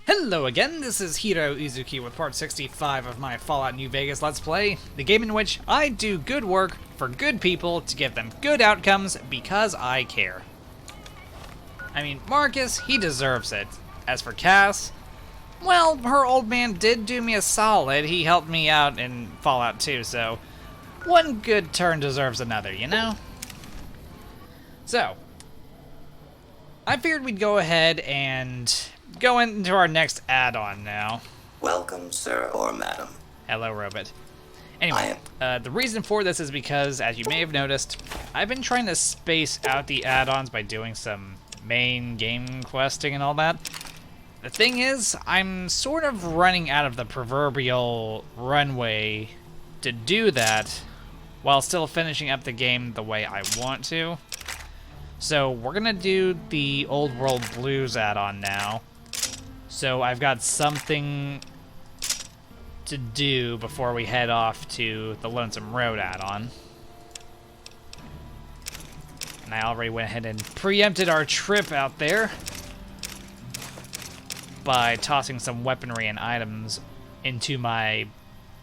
Hello again, this is Heero Uzuki with part 65 of my Fallout New Vegas Let's Play, the game in which I do good work for good people to give them good outcomes because I care. I mean, Marcus, he deserves it. As for Cass, well, her old man did do me a solid. He helped me out in Fallout 2, so one good turn deserves another, you know? So, I figured we'd go ahead and go into our next add-on now. Welcome, sir or madam. Hello, Robot. Anyway, the reason for this is because, as you may have noticed, I've been trying to space out the add-ons by doing some main game questing and all that. The thing is, I'm sort of running out of the proverbial runway to do that while still finishing up the game the way I want to. So we're gonna do the Old World Blues add-on now. So I've got something to do before we head off to the Lonesome Road add-on. And I already went ahead and preempted our trip out there by tossing some weaponry and items into my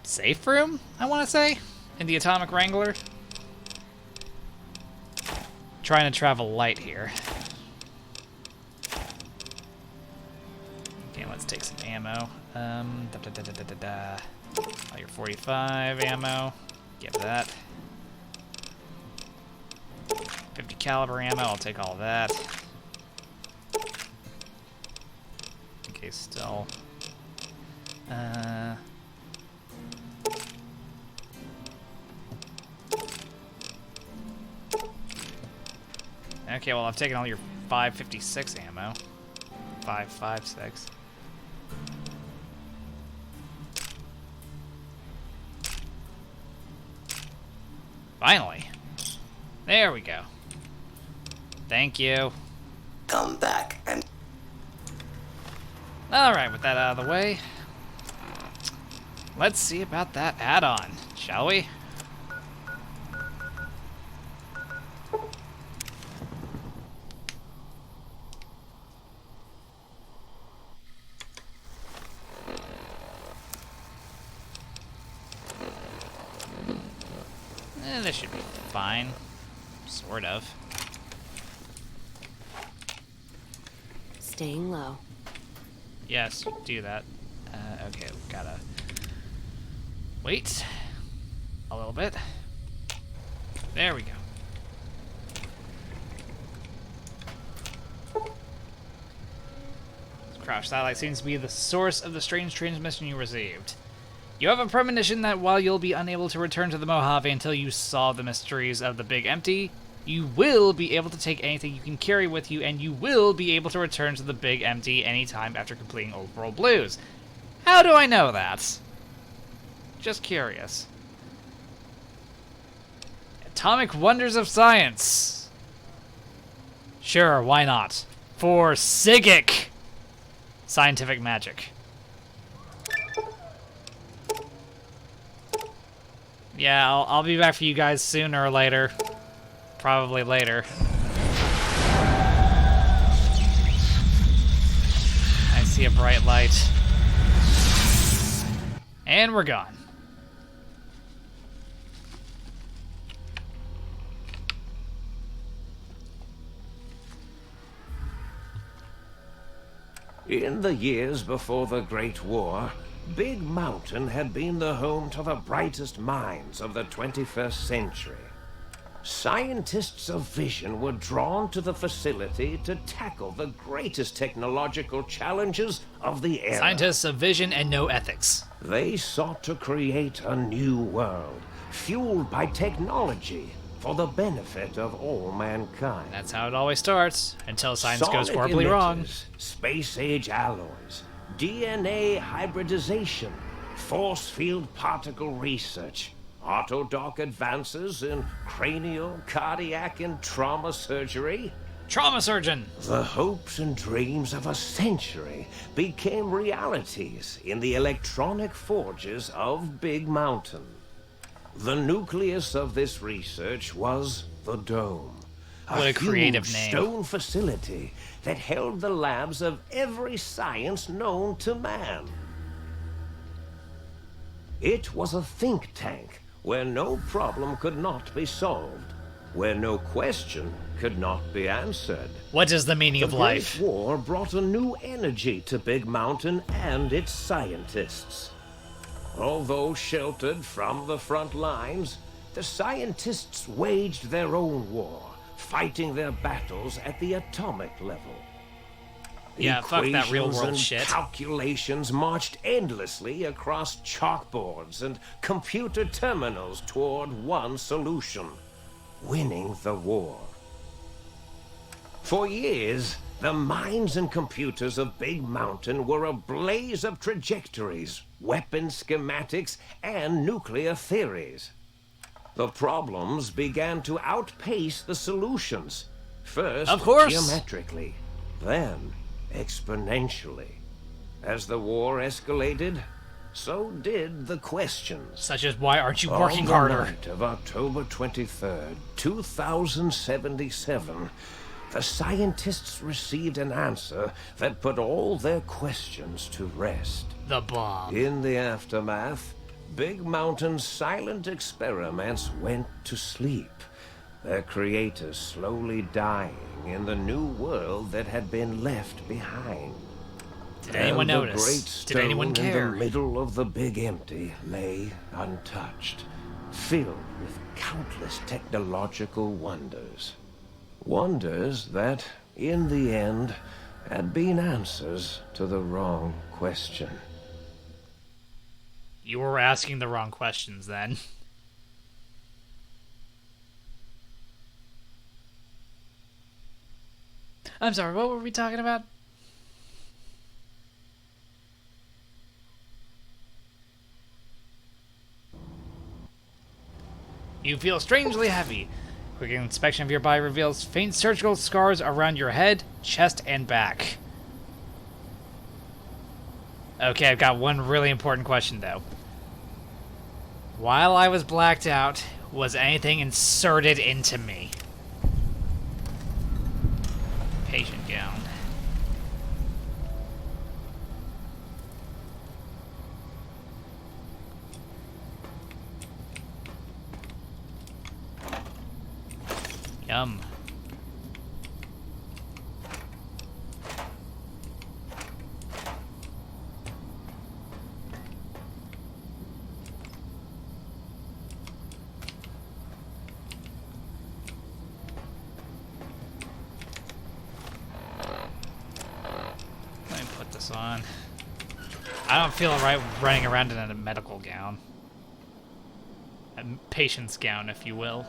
safe room, I want to say, in the Atomic Wrangler. Trying to travel light here. Okay, let's take some ammo. All your 45 ammo. Give that. 50 caliber ammo, I'll take all of that. Okay, still. Okay, well, I've taken all your 556 ammo. 556. Finally. There we go. Thank you. Come back and... Alright, with that out of the way, let's see about that add-on, shall we? This should be fine. Sort of. Staying low. Yes, do that. Okay, we gotta wait a little bit. There we go. This crouch satellite seems to be the source of the strange transmission you received. You have a premonition that while you'll be unable to return to the Mojave until you solve the mysteries of the Big Empty, you will be able to take anything you can carry with you, and you will be able to return to the Big Empty anytime after completing Old World Blues. How do I know that? Just curious. Atomic Wonders of Science. Sure, why not? For Psigic Scientific Magic. Yeah, I'll be back for you guys sooner or later. Probably later. I see a bright light. And we're gone. In the years before the Great War, Big Mountain had been the home to the brightest minds of the 21st century. Scientists of vision were drawn to the facility to tackle the greatest technological challenges of the era. Scientists of vision and no ethics. They sought to create a new world, fueled by technology for the benefit of all mankind. That's how it always starts, until science goes Solid horribly wrong. emitters, space-age alloys, DNA hybridization, force field particle research, autodoc advances in cranial, cardiac, and trauma surgery. Trauma surgeon! The hopes and dreams of a century became realities in the electronic forges of Big Mountain. The nucleus of this research was the Dome, What a creative huge name. stone facility that held the labs of every science known to man. It was a think tank where no problem could not be solved, where no question could not be answered. What is the meaning of life? The Great War brought a new energy to Big Mountain and its scientists. Although sheltered from the front lines, the scientists waged their own war, fighting their battles at the atomic level. Yeah, fuck that real Equations world and shit. calculations marched endlessly across chalkboards and computer terminals toward one solution: winning the war. For years, the minds and computers of Big Mountain were a blaze of trajectories, weapon schematics, and nuclear theories. The problems began to outpace the solutions. First, Of course. geometrically, then exponentially. As the war escalated, so did the questions. Such as, why aren't you working On the harder? night of October 23rd, 2077, the scientists received an answer that put all their questions to rest. The bomb. In the aftermath, Big Mountain's silent experiments went to sleep, their creators slowly dying in the new world that had been left behind. Did anyone And notice? The great Did anyone stone in care? the middle of the big empty lay untouched, filled with countless technological wonders. Wonders that, in the end, had been answers to the wrong question. You were asking the wrong questions then. I'm sorry, what were we talking about? You feel strangely heavy. Quick inspection of your body reveals faint surgical scars around your head, chest, and back. Okay, I've got one really important question, though. While I was blacked out, was anything inserted into me? Patient gown. Yum. Let me put this on. I don't feel right running around in a medical gown. A patient's gown, if you will.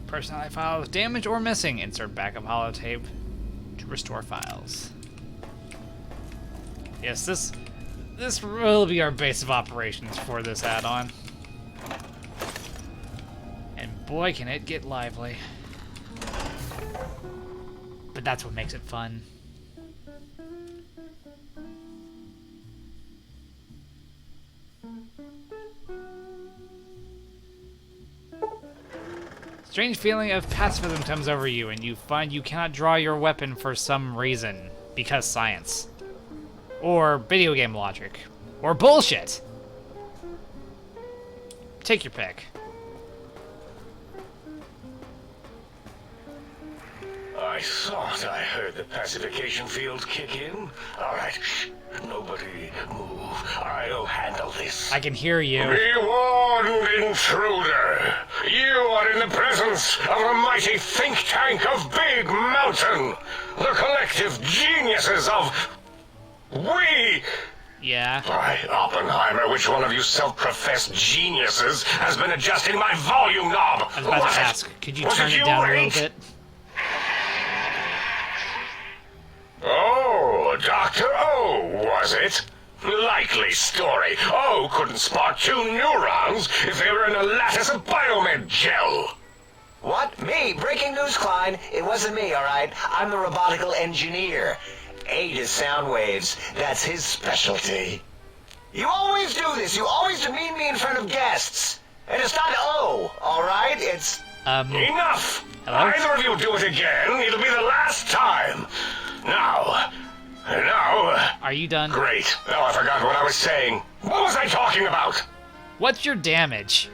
Personality files damaged or missing. Insert backup holotape to restore files. Yes, this will be our base of operations for this add-on. And boy, can it get lively. But that's what makes it fun. Strange feeling of pacifism comes over you, and you find you cannot draw your weapon for some reason. Because science. Or video game logic. Or bullshit! Take your pick. I thought I heard the pacification field kick in. All right, shh. Nobody move. I'll handle this. I can hear you. Be warned, intruder. You are in the presence of a mighty think tank of Big Mountain. The collective geniuses of... We... Yeah. By Oppenheimer, which one of you self-professed geniuses has been adjusting my volume knob? I was about to ask, could you turn it down a little bit? Oh, Dr. O, was it? Likely story. O couldn't spot two neurons if they were in a lattice of biomed gel. What? Me? Breaking news, Klein. It wasn't me, all right? I'm the robotical engineer. Aid is sound waves. That's his specialty. You always do this. You always demean me in front of guests. And it's not O, all right? It's... Enough! Hello? Either of you do it again, it'll be the last time. Now... Are you done? Great. Now I forgot what I was saying. What was I talking about? What's your damage?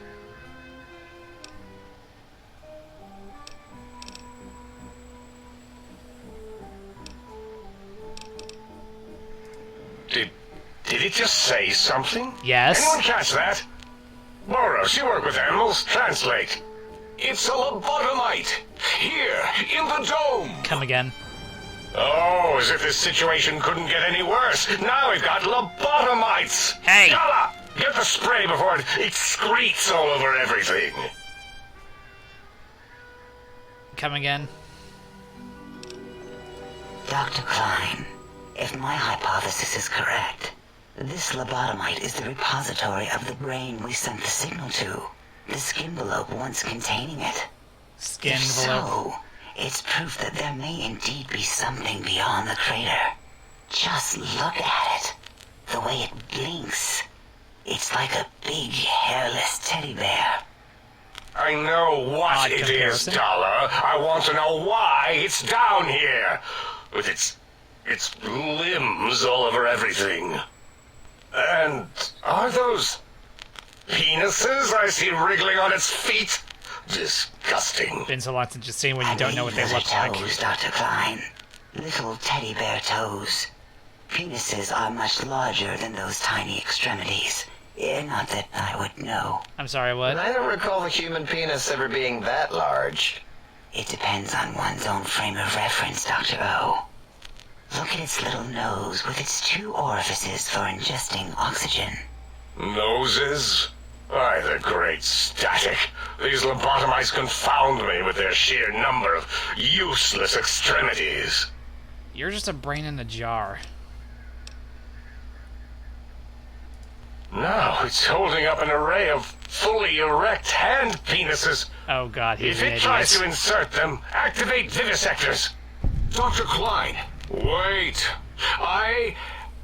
Did it just say something? Yes. Anyone catch that? Boros, you work with animals. Translate. It's a lobotomite. Here, in the dome. Come again. Oh, as if this situation couldn't get any worse. Now we've got lobotomites. Hey. Gala, get the spray before it excretes all over everything. Come again. Dr. Klein, if my hypothesis is correct, this lobotomite is the repository of the brain we sent the signal to, the skin envelope once containing it. Skin If envelope. so, it's proof that there may indeed be something beyond the crater. Just look at it. The way it blinks. It's like a big, hairless teddy bear. I know what Odd it is, comparison. Dollar. I want to know why it's down here. With its limbs all over everything. And are those penises I see wriggling on its feet? Disgusting. Been so long since you've seen when you don't know what they those look are like. toes, Dr. Klein. Little teddy bear toes. Penises are much larger than those tiny extremities. Not that I would know. I'm sorry, what? I don't recall the human penis ever being that large. It depends on one's own frame of reference, Dr. O. Look at its little nose with its 2 orifices for ingesting oxygen. Noses? Why, the great static. These lobotomites confound me with their sheer number of useless extremities. You're just a brain in a jar. Now it's holding up an array of fully erect hand penises. Oh god, he's If an it tries to idiot. insert them, activate vivisectors. Dr. Klein, wait.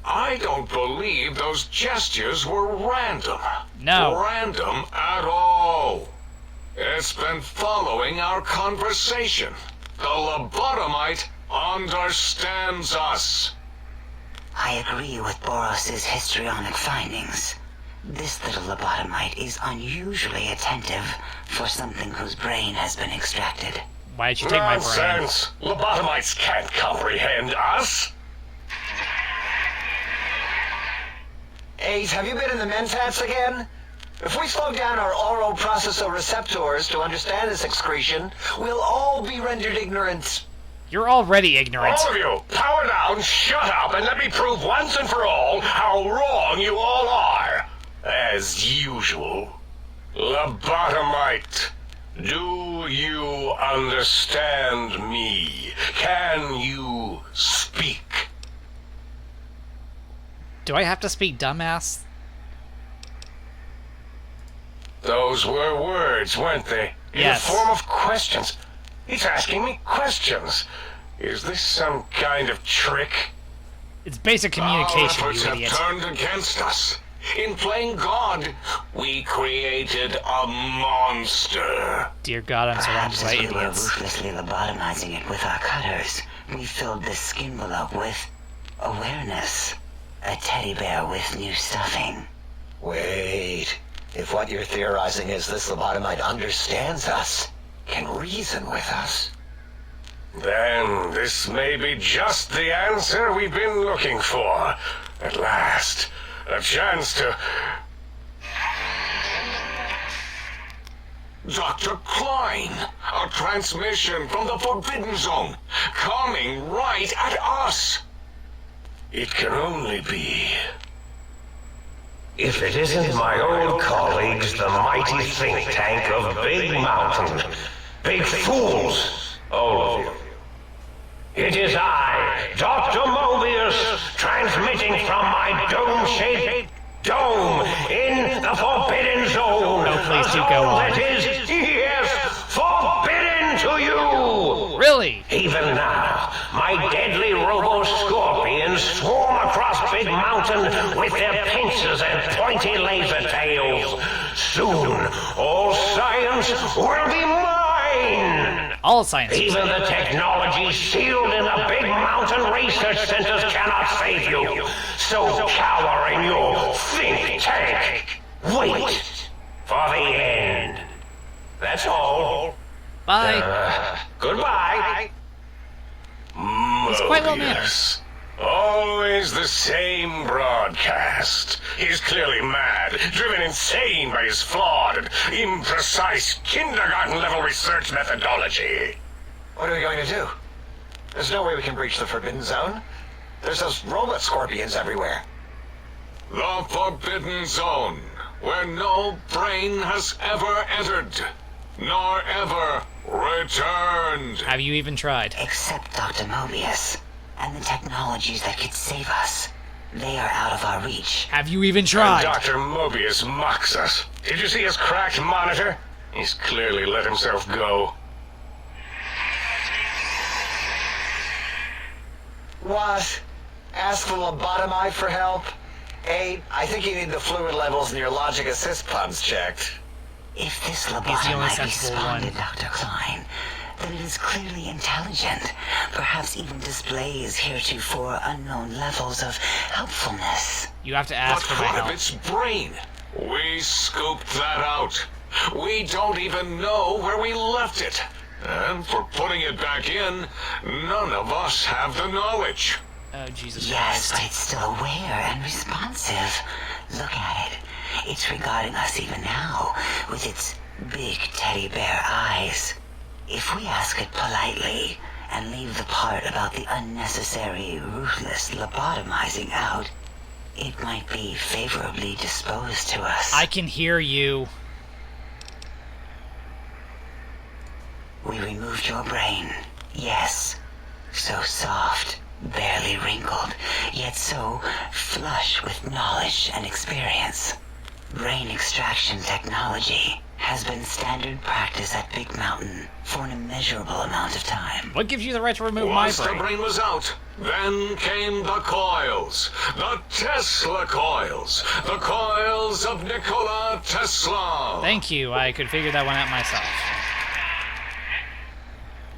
I don't believe those gestures were random. No. Random at all. It's been following our conversation. The lobotomite understands us. I agree with Boros's histrionic findings. This little lobotomite is unusually attentive for something whose brain has been extracted. Why did you take my brain? Nonsense. Lobotomites can't comprehend us. 8, have you been in the mentats again? If we slow down our oral processoreceptors to understand this excretion, we'll all be rendered ignorant. You're already ignorant. All of you, power down, shut up, and let me prove once and for all how wrong you all are. As usual. Lobotomite, do you understand me? Can you speak? Do I have to speak, dumbass? Those were words, weren't they? In Yes. the form of questions. He's asking me questions. Is this some kind of trick? It's basic Our communication, efforts you have idiot. turned against us. In playing God, we created a monster. Dear God, I'm surrounded Perhaps by as we were idiots. ruthlessly lobotomizing it with our cutters, we filled this skin envelope with awareness. A teddy bear with new stuffing. Wait. If what you're theorizing is this lobotomite understands us, can reason with us, Then this may be just the answer we've been looking for. At last, a chance to... Dr. Klein, a transmission from the Forbidden Zone, coming right at us. It can only be... If it isn't my old colleagues, the mighty think tank of Big Mountain. Big fools, all of you. It is I, Dr. Mobius, transmitting from my dome-shaped dome in the Forbidden Zone. Oh, please do A go zone on. that is, yes, forbidden to you. Really? Even now, my deadly robo-scorpions swarm across Big Mountain Mountain with their pincers and pointy laser tails. Soon, all science will be mine! All science. Even the technology sealed in the Big Mountain research centers cannot save you. So cower in your think tank. Wait for the end. That's all. Bye. Goodbye. He's quite well mannered. Mobius. Always the same broadcast. He's clearly mad, driven insane by his flawed and imprecise kindergarten-level research methodology. What are we going to do? There's no way we can breach the Forbidden Zone. There's those robot scorpions everywhere. The Forbidden Zone, where no brain has ever entered, nor ever returned. Have you even tried? Except Dr. Mobius and the technologies that could save us. They are out of our reach. Have you even And tried? Dr. Mobius mocks us. Did you see his cracked monitor? He's clearly let himself go. What? Ask the lobotomy for help? I think you need the fluid levels in your logic assist pumps checked. If this the only lobotomy sensible responded, one. Dr. Klein, then it is clearly intelligent, perhaps even displays heretofore unknown levels of helpfulness. You have to But ask for my what of help. its brain? We scooped that out. We don't even know where we left it. And for putting it back in, none of us have the knowledge. Oh, Jesus Yes, Christ. but it's still aware and responsive. Look at it. It's regarding us even now, with its big teddy bear eyes. If we ask it politely, and leave the part about the unnecessary, ruthless lobotomizing out, it might be favorably disposed to us. I can hear you. We removed your brain. Yes. So soft, barely wrinkled, yet so flush with knowledge and experience. Brain extraction technology has been standard practice at Big Mountain for an immeasurable amount of time. What gives you the right to remove my Once the brain? brain was out, then came the coils. The Tesla coils. The coils of Nikola Tesla. Thank you. I could figure that one out myself.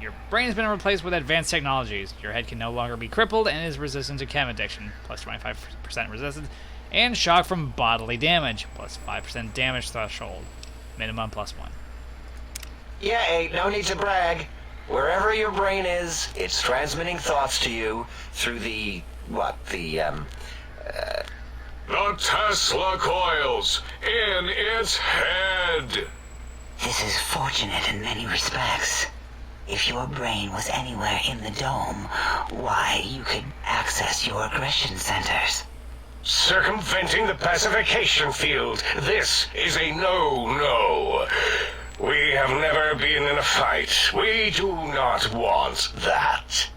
Your brain has been replaced with advanced technologies. Your head can no longer be crippled and is resistant to chem addiction, plus 25% resistance, and shock from bodily damage, plus 5% damage threshold, minimum plus 1. Yeah, no need to brag. Wherever your brain is, it's transmitting thoughts to you through the The Tesla coils in its head. This is fortunate in many respects. If your brain was anywhere in the dome, why, you could access your aggression centers. Circumventing the pacification field. This is a no-no. We have never been in a fight. We do not want that.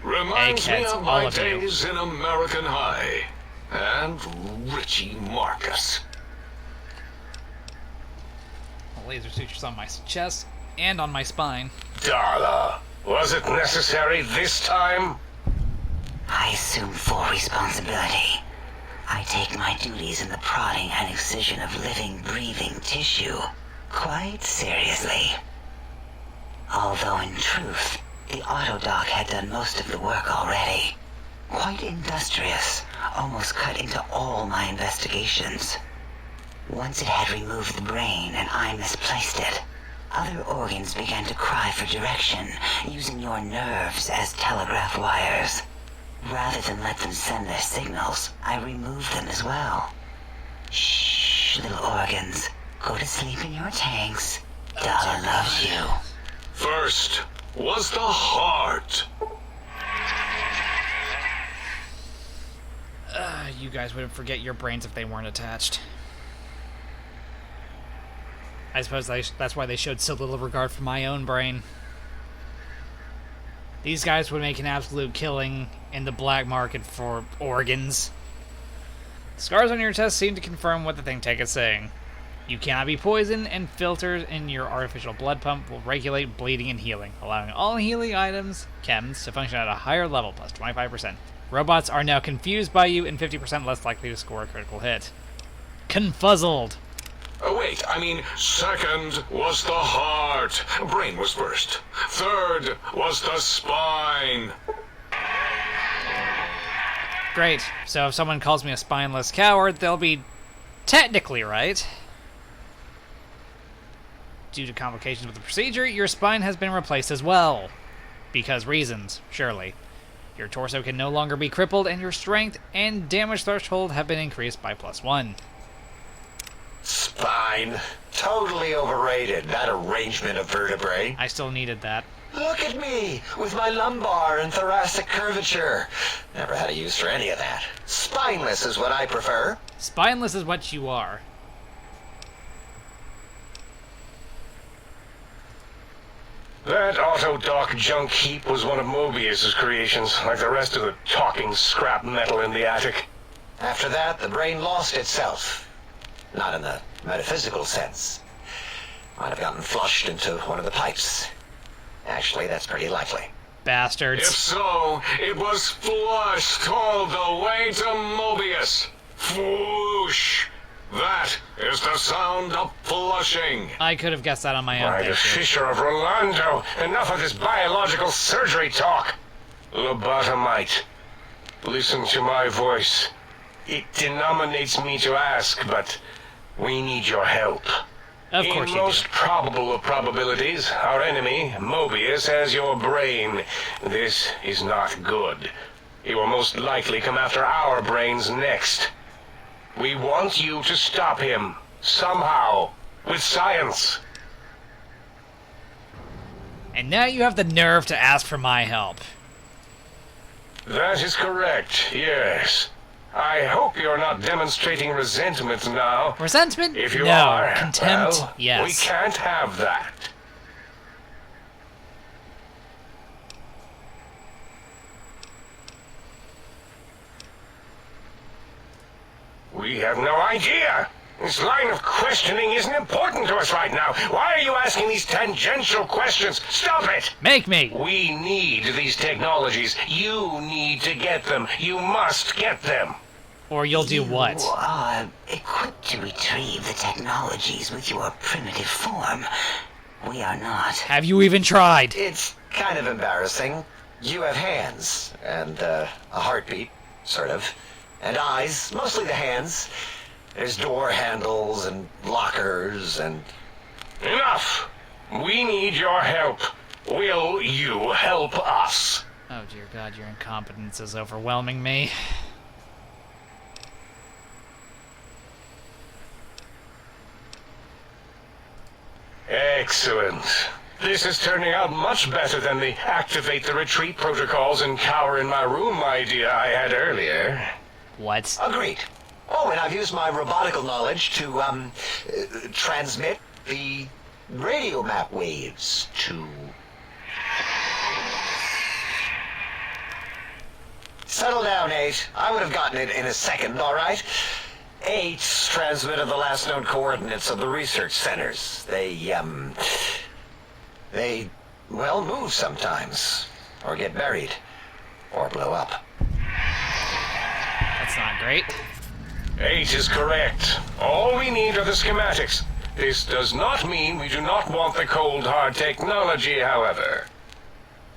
Reminds me Eggheads, of all my of you. days in American High. And Richie Marcus. Laser sutures on my chest and on my spine. Darla, was it necessary this time? I assume full responsibility. I take my duties in the prodding and excision of living, breathing tissue quite seriously. Although in truth, the autodoc had done most of the work already. Quite industrious, almost cut into all my investigations. Once it had removed the brain and I misplaced it, other organs began to cry for direction, using your nerves as telegraph wires. Rather than let them send their signals, I removed them as well. Shh, little organs. Go to sleep in your tanks. Dala loves you. First was the heart. You guys wouldn't forget your brains if they weren't attached. I suppose that's why they showed so little regard for my own brain. These guys would make an absolute killing in the black market for organs. Scars on your chest seem to confirm what the think tank is saying. You cannot be poisoned, and filters in your artificial blood pump will regulate bleeding and healing, allowing all healing items, chems, to function at a higher level, plus 25%. Robots are now confused by you and 50% less likely to score a critical hit. Confuzzled. Oh, wait, I mean, second was the heart. Brain was first. Third was the spine. Great. So if someone calls me a spineless coward, they'll be technically right. Due to complications with the procedure, your spine has been replaced as well. Because reasons, surely. Your torso can no longer be crippled, and your strength and damage threshold have been increased by +1. Spine. Totally overrated, that arrangement of vertebrae. I still needed that. Look at me, with my lumbar and thoracic curvature. Never had a use for any of that. Spineless is what I prefer. Spineless is what you are. That Autodoc junk heap was one of Mobius's creations, like the rest of the talking scrap metal in the attic. After that, the brain lost itself. Not in the metaphysical sense. Might have gotten flushed into one of the pipes. Actually, that's pretty likely. If Bastards. so, it was flushed all the way to Mobius. Flush. That is the sound of flushing. I could have guessed that on my own. By the Thank you. Fisher of Rolando, enough of this biological surgery talk. Lobotomite, listen to my voice. It denominates me to ask, but we need your help. Of course In you do. most probable of probabilities, our enemy, Mobius, has your brain. This is not good. He will most likely come after our brains next. We want you to stop him, somehow, with science. And now you have the nerve to ask for my help. That is correct, yes. I hope you're not demonstrating resentment now. Resentment? If you no. are, Contempt? well, Yes. we can't have that. We have no idea. This line of questioning isn't important to us right now. Why are you asking these tangential questions? Stop it! Make me! We need these technologies. You need to get them. You must get them. Or you'll do what? You are equipped to retrieve the technologies with your primitive form. We are not. Have you even tried? It's kind of embarrassing. You have hands, and a heartbeat, sort of. And eyes, mostly the hands. There's door handles and lockers and... Enough! We need your help. Will you help us? Oh dear God, your incompetence is overwhelming me. Excellent. This is turning out much better than the activate the retreat protocols and cower in my room idea I had earlier. What? Agreed. Oh, and I've used my robotical knowledge to, transmit the radio map waves to... Settle down, 8. I would have gotten it in a second, all right? 8's transmitted the last known coordinates of the research centers. They, well, move sometimes. Or get buried. Or blow up. That's not great. 8 is correct. All we need are the schematics. This does not mean we do not want the cold hard technology, however.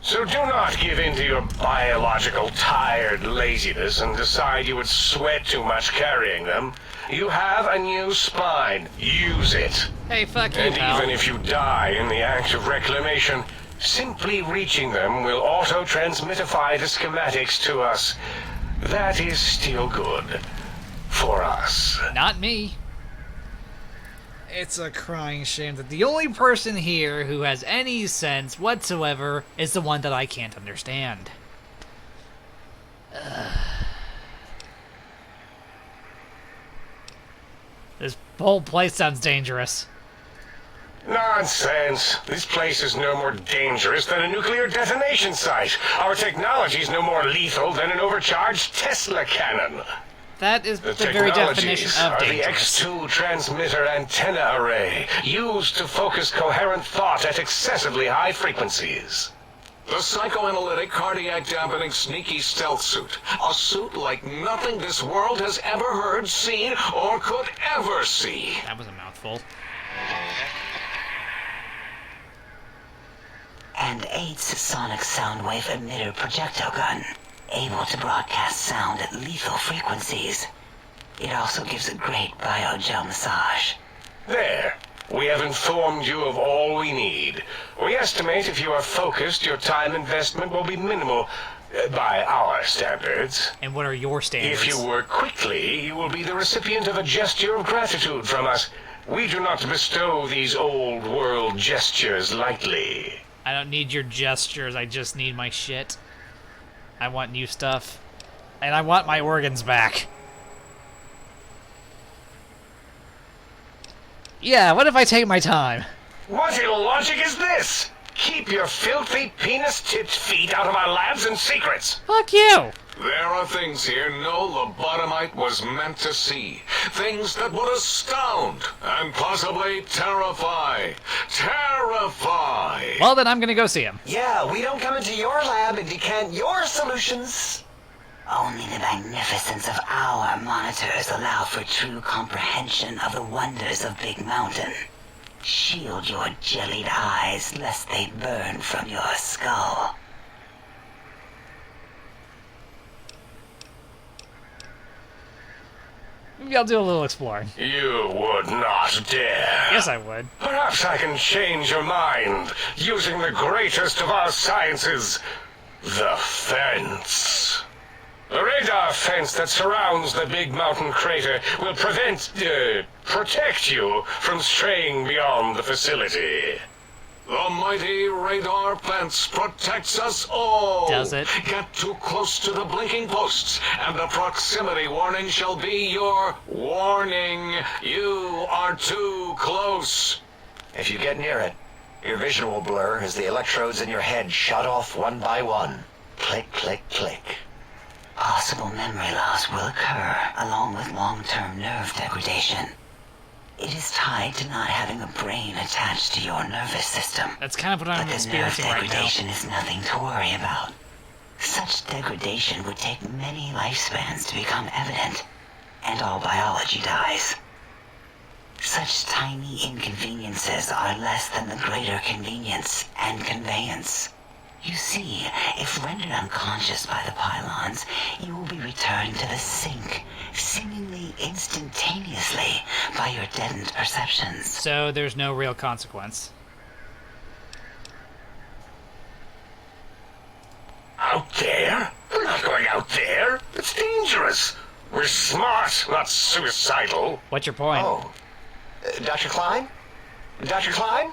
So do not give in to your biological tired laziness and decide you would sweat too much carrying them. You have a new spine. Use it. Hey, fuck you, And pal. even if you die in the act of reclamation, simply reaching them will auto-transmitify the schematics to us. That is still good. For us. Not me. It's a crying shame that the only person here who has any sense whatsoever is the one that I can't understand. This whole place sounds dangerous. Nonsense. This place is no more dangerous than a nuclear detonation site. Our technology is no more lethal than an overcharged Tesla cannon. That is the The very technologies definition of are the dangerous. X2 transmitter antenna array, used to focus coherent thought at excessively high frequencies. The psychoanalytic, cardiac dampening, sneaky stealth suit. A suit like nothing this world has ever heard, seen, or could ever see. That was a mouthful. And 8's sonic soundwave emitter projectile gun, able to broadcast sound at lethal frequencies. It also gives a great biogel massage. There. We have informed you of all we need. We estimate if you are focused, your time investment will be minimal by our standards. And what are your standards? If you work quickly, you will be the recipient of a gesture of gratitude from us. We do not bestow these old world gestures lightly. I don't need your gestures, I just need my shit. I want new stuff. And I want my organs back. Yeah, what if I take my time? What illogic is this? Keep your filthy, penis-tipped feet out of our labs and secrets. Fuck you! There are things here no lobotomite was meant to see. Things that would astound and possibly terrify. Terrify! Well, then I'm gonna go see him. Yeah, we don't come into your lab and decant your solutions. Only the magnificence of our monitors allow for true comprehension of the wonders of Big Mountain. Shield your jellied eyes lest they burn from your skull. Maybe I'll do a little exploring. You would not dare. Yes, I would. Perhaps I can change your mind using the greatest of our sciences, the fence. The radar fence that surrounds the Big Mountain crater will protect you from straying beyond the facility. The mighty radar fence protects us all. Does it? Get too close to the blinking posts, and the proximity warning shall be your warning. You are too close. If you get near it, your vision will blur as the electrodes in your head shut off one by one. Click, click, click. Possible memory loss will occur along with long-term nerve degradation. It is tied to not having a brain attached to your nervous system. That's kind of what I'm But the nerve experiencing right now. degradation is nothing to worry about. Such degradation would take many lifespans to become evident, and all biology dies. Such tiny inconveniences are less than the greater convenience and conveyance. You see, if rendered unconscious by the pylons, you will be returned to the sink, seemingly instantaneously by your deadened perceptions. So there's no real consequence. Out there? We're not going out there. It's dangerous. We're smart, not suicidal. What's your point? Oh, Dr. Klein? Dr. Klein?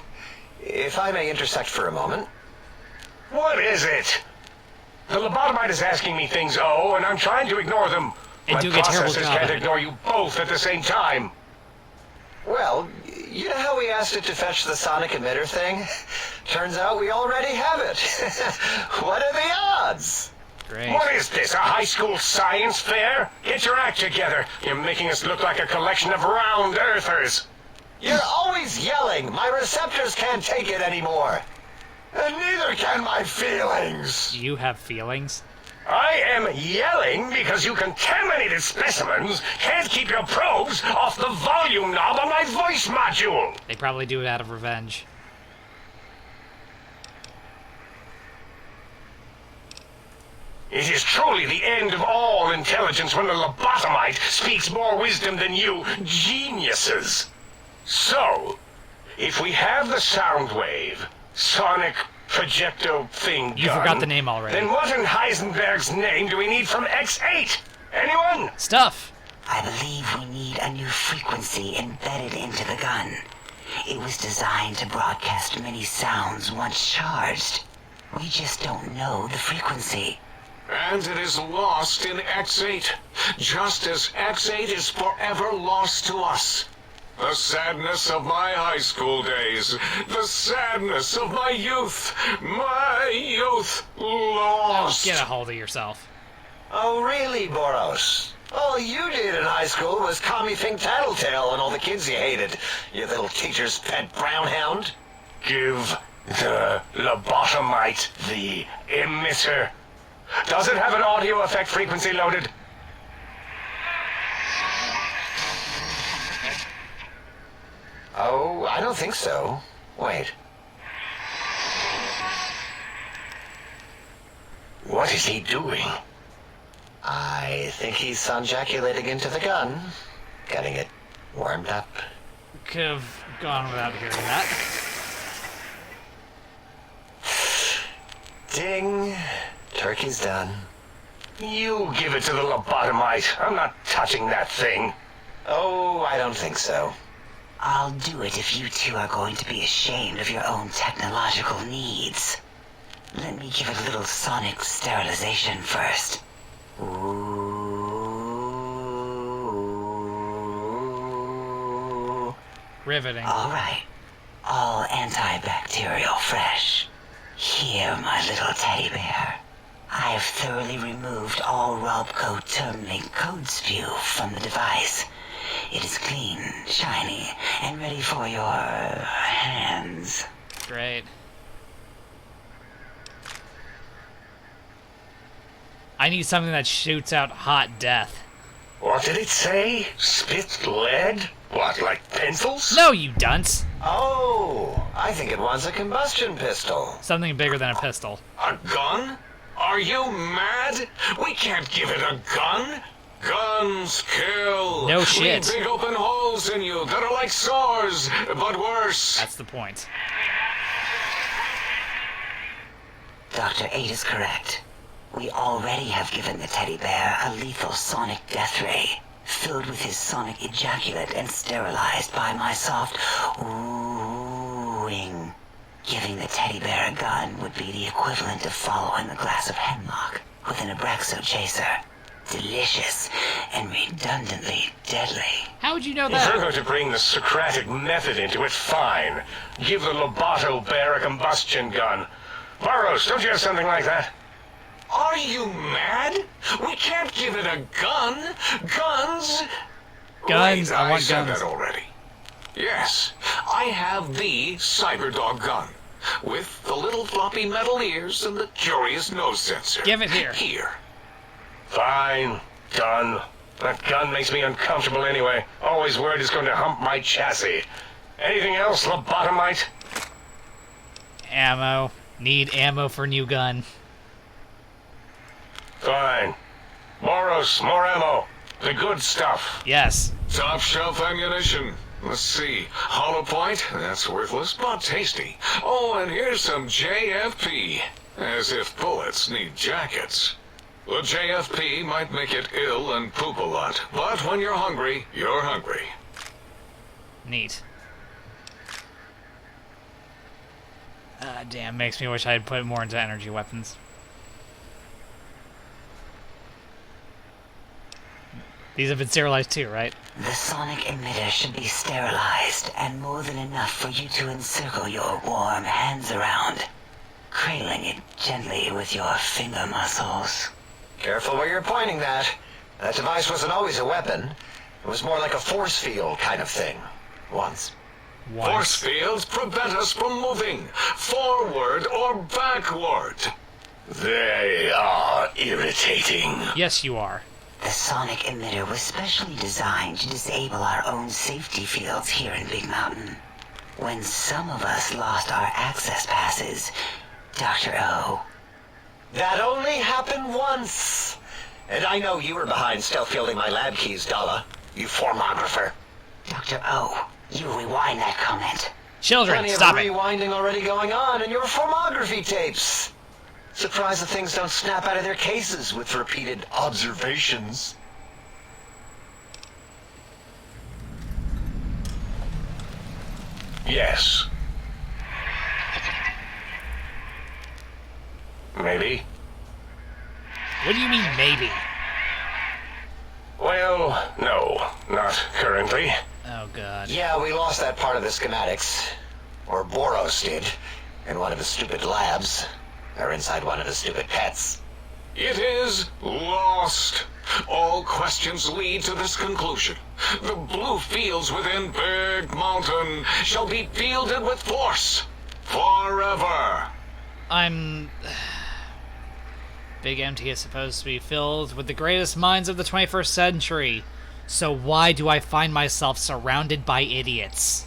If I may intersect for a moment. What is it? The lobotomite is asking me things, and I'm trying to ignore them. And My do a terrible processors job can't at it. ignore you both at the same time. Well, you know how we asked it to fetch the sonic emitter thing? Turns out we already have it. What are the odds? Great. What is this, a high school science fair? Get your act together. You're making us look like a collection of round earthers. You're always yelling. My receptors can't take it anymore. And neither can my feelings. Do you have feelings? I am yelling because you contaminated specimens can't keep your probes off the volume knob on my voice module. They probably do it out of revenge. It is truly the end of all intelligence when the lobotomite speaks more wisdom than you geniuses. So, if we have the sound wave, sonic projecto thing You gun, forgot the name already. then what in Heisenberg's name do we need from X8? Anyone? Stuff! I believe we need a new frequency embedded into the gun. It was designed to broadcast many sounds once charged. We just don't know the frequency. And it is lost in X8, just as X8 is forever lost to us. The sadness of my high school days, the sadness of my youth lost. Get a hold of yourself. Oh, really, Boros? All you did in high school was call me Think Tattletale and all the kids you hated, you little teacher's pet brown hound. Give The lobotomite, the emitter. Does it have an audio effect frequency loaded? Oh, I don't think so. Wait. What is he doing? I think he's sonjaculating into the gun. Getting it warmed up. Could have gone without hearing that. Ding. Turkey's done. You give it to the lobotomite. I'm not touching that thing. Oh, I don't think so. I'll do it if you two are going to be ashamed of your own technological needs. Let me give it a little sonic sterilization first. Ooh. Riveting. All right. All antibacterial fresh. Here, my little teddy bear. I have thoroughly removed all Robco Termlink code spew from the device. It is clean, shiny, and ready for your hands. Great. I need something that shoots out hot death. What did it say? Spit lead? What, like pencils? No, you dunce! Oh, I think it wants a combustion pistol. Something bigger than a pistol. A gun? Are you mad? We can't give it a gun. Guns kill. No shit. Leave big open holes in you that are like sores, but worse. That's the point. Dr. 8 is correct. We already have given the teddy bear a lethal sonic death ray, filled with his sonic ejaculate and sterilized by my soft oohing. Giving the teddy bear a gun would be the equivalent of following a glass of hemlock with an Abraxo chaser. Delicious and redundantly deadly. How would you know If you're that? going to bring the Socratic method into it, fine. Give the loboto bear a combustion gun. Burroughs, don't you have something like that? Are you mad? We can't give it a gun. Guns? Guns, Wait, I want said guns. that already. Yes, I have the Cyberdog gun. With the little floppy metal ears and the curious nose sensor. Give it here. Here. Fine. Done. That gun makes me uncomfortable anyway. Always worried it's going to hump my chassis. Anything else, lobotomite? Ammo. Need ammo for new gun. Fine. Moros, more ammo. The good stuff. Yes. Top shelf ammunition. Let's see. Hollow point? That's worthless, but tasty. Oh, and here's some JFP. As if bullets need jackets. The JFP might make it ill and poop a lot, but when you're hungry, you're hungry. Neat. Damn, makes me wish I had put more into energy weapons. These have been sterilized too, right? The sonic emitter should be sterilized and more than enough for you to encircle your warm hands around, cradling it gently with your finger muscles. Careful where you're pointing that. That device wasn't always a weapon. It was more like a force field kind of thing. Once. Force fields prevent us from moving, forward or backward. They are irritating. Yes, you are. The sonic emitter was specially designed to disable our own safety fields here in Big Mountain. When some of us lost our access passes, Dr. O. That only happened once. And I know you were behind stealth fielding my lab keys, Dalla. You formographer. Dr. O, you rewind that comment. Children, Plenty stop of it. rewinding already going on in your formography tapes. Surprised the things don't snap out of their cases with repeated observations. Yes. Maybe. What do you mean, maybe? Well, no. Not currently. Oh, God. Yeah, we lost that part of the schematics. Or Boros did. In one of his stupid labs. Or inside one of his stupid pets. It is lost. All questions lead to this conclusion. The blue fields within Big Mountain shall be fielded with force. Forever. Big Empty is supposed to be filled with the greatest minds of the 21st century. So why do I find myself surrounded by idiots?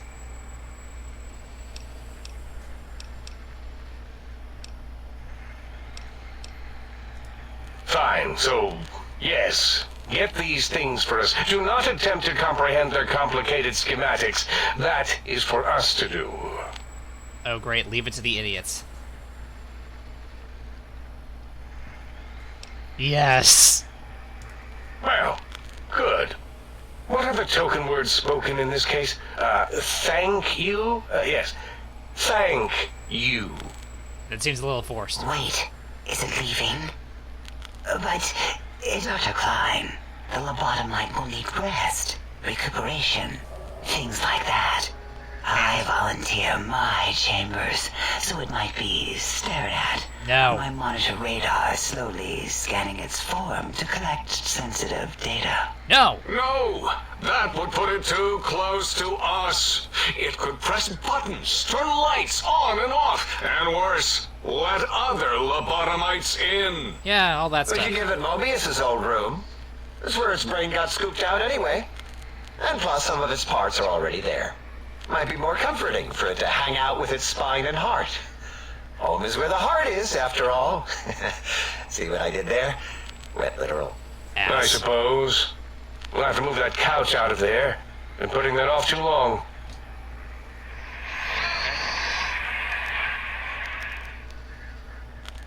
Fine, so, yes. Get these things for us. Do not attempt to comprehend their complicated schematics. That is for us to do. Oh great, leave it to the idiots. Yes! Well, good. What are the token words spoken in this case? Thank you? Yes. Thank you. That seems a little forced. Wait, is it leaving? But, Dr. Klein, the lobotomite will need rest, recuperation, things like that. I volunteer my chambers, so it might be stared at. No. My monitor radar slowly scanning its form to collect sensitive data. No! No, that would put it too close to us. It could press buttons, turn lights on and off, and worse, let other lobotomites in. Yeah, all that We stuff. could give it Mobius's old room. That's where its brain got scooped out anyway. And plus, some of its parts are already there. Might be more comforting for it to hang out with its spine and heart. Home is where the heart is, after all. See what I did there? Wet literal. I Ass. suppose. We'll have to move that couch out of there. Been putting that off too long.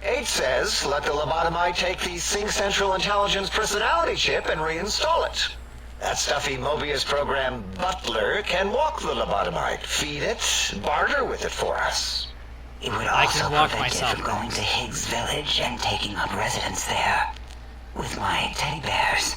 H says, let the lobotomite take the Sync Central Intelligence personality chip and reinstall it. That stuffy Mobius program Butler can walk the lobotomite, feed it, barter with it for us. It would I also can walk prevent it myself. from going to Higgs Village and taking up residence there with my teddy bears.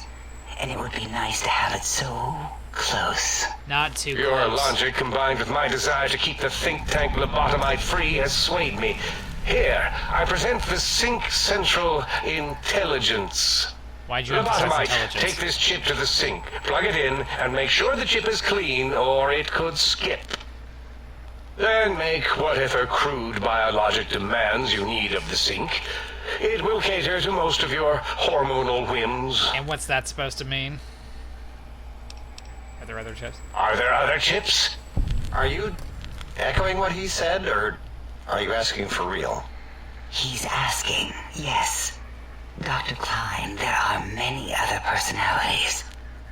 And it would be nice to have it so close. Not too Your close. logic combined with my desire to keep the think tank lobotomite free has swayed me. Here, I present the Sync Central Intelligence. Why'd you emphasize Lobotomite, intelligence? take this chip to the sink, plug it in, and make sure the chip is clean, or it could skip. Then make whatever crude biologic demands you need of the sink. It will cater to most of your hormonal whims. And what's that supposed to mean? Are there other chips? Are there other chips? Are you echoing what he said, or are you asking for real? He's asking, yes. Dr. Klein, there are many other personalities.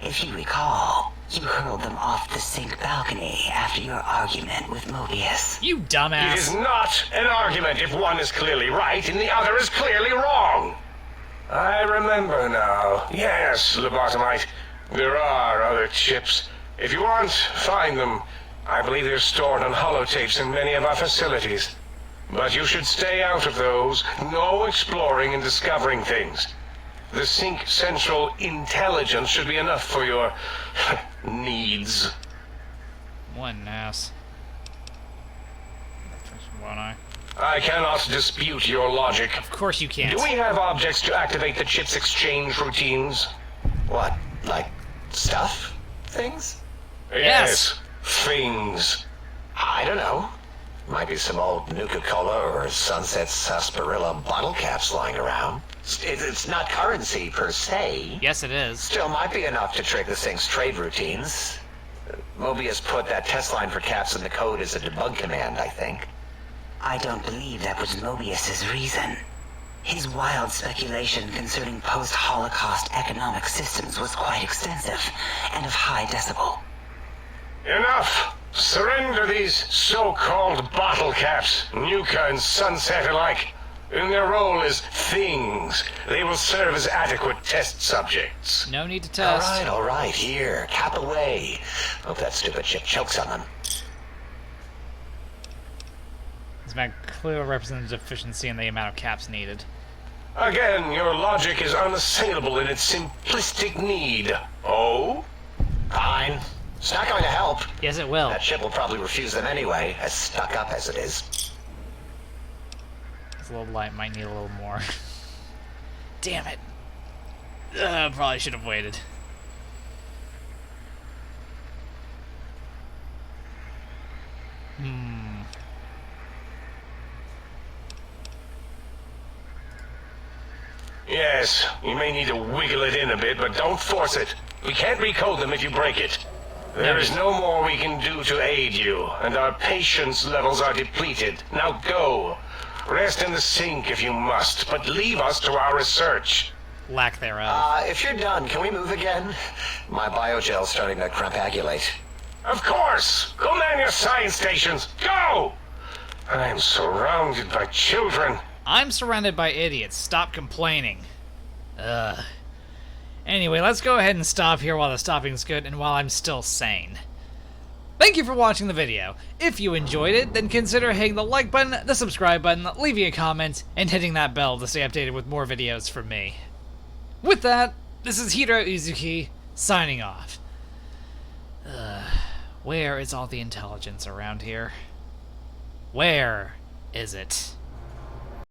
If you recall, you hurled them off the sink balcony after your argument with Mobius. You It is dumbass! not an argument if one is clearly right and the other is clearly wrong. I remember now. Yes, lobotomite. There are other chips. If you want, find them. I believe they're stored on holotapes in many of our facilities. But you should stay out of those. No exploring and discovering things. The Sync Central Intelligence should be enough for your needs. One ass. One eye. I cannot dispute your logic. Of course you can't. Do we have objects to activate the chip's exchange routines? What, like stuff? Things? Yes. Things. I don't know. Might be some old Nuka-Cola or Sunset Sarsaparilla bottle caps lying around. It's not currency per se. Yes, it is. Still might be enough to trick this thing's trade routines. Mobius put that test line for caps in the code as a debug command, I think. I don't believe that was Mobius's reason. His wild speculation concerning post-Holocaust economic systems was quite extensive and of high decibel. Enough! Surrender these so-called bottle caps, Nuka and Sunset alike. In their role as things, they will serve as adequate test subjects. No need to test. All right, here, cap away. Hope that stupid chip chokes on them. This map clearly represents deficiency in the amount of caps needed. Again, your logic is unassailable in its simplistic need. Oh? Fine. It's not going to help. Yes, it will. That chip will probably refuse them anyway, as stuck up as it is. This little light might need a little more. Damn it. Probably should have waited. Yes, you may need to wiggle it in a bit, but don't force it. We can't recode them if you break it. There is no more we can do to aid you, and our patience levels are depleted. Now go. Rest in the sink if you must, but leave us to our research. Lack thereof. If you're done, can we move again? My biogel's starting to crampagulate. Of course! Go man your science stations! Go! I am surrounded by children. I'm surrounded by idiots. Stop complaining. Ugh. Anyway, let's go ahead and stop here while the stopping's good and while I'm still sane. Thank you for watching the video. If you enjoyed it, then consider hitting the like button, the subscribe button, leaving a comment, and hitting that bell to stay updated with more videos from me. With that, this is Heero Uzuki, signing off. Where is all the intelligence around here? Where is it?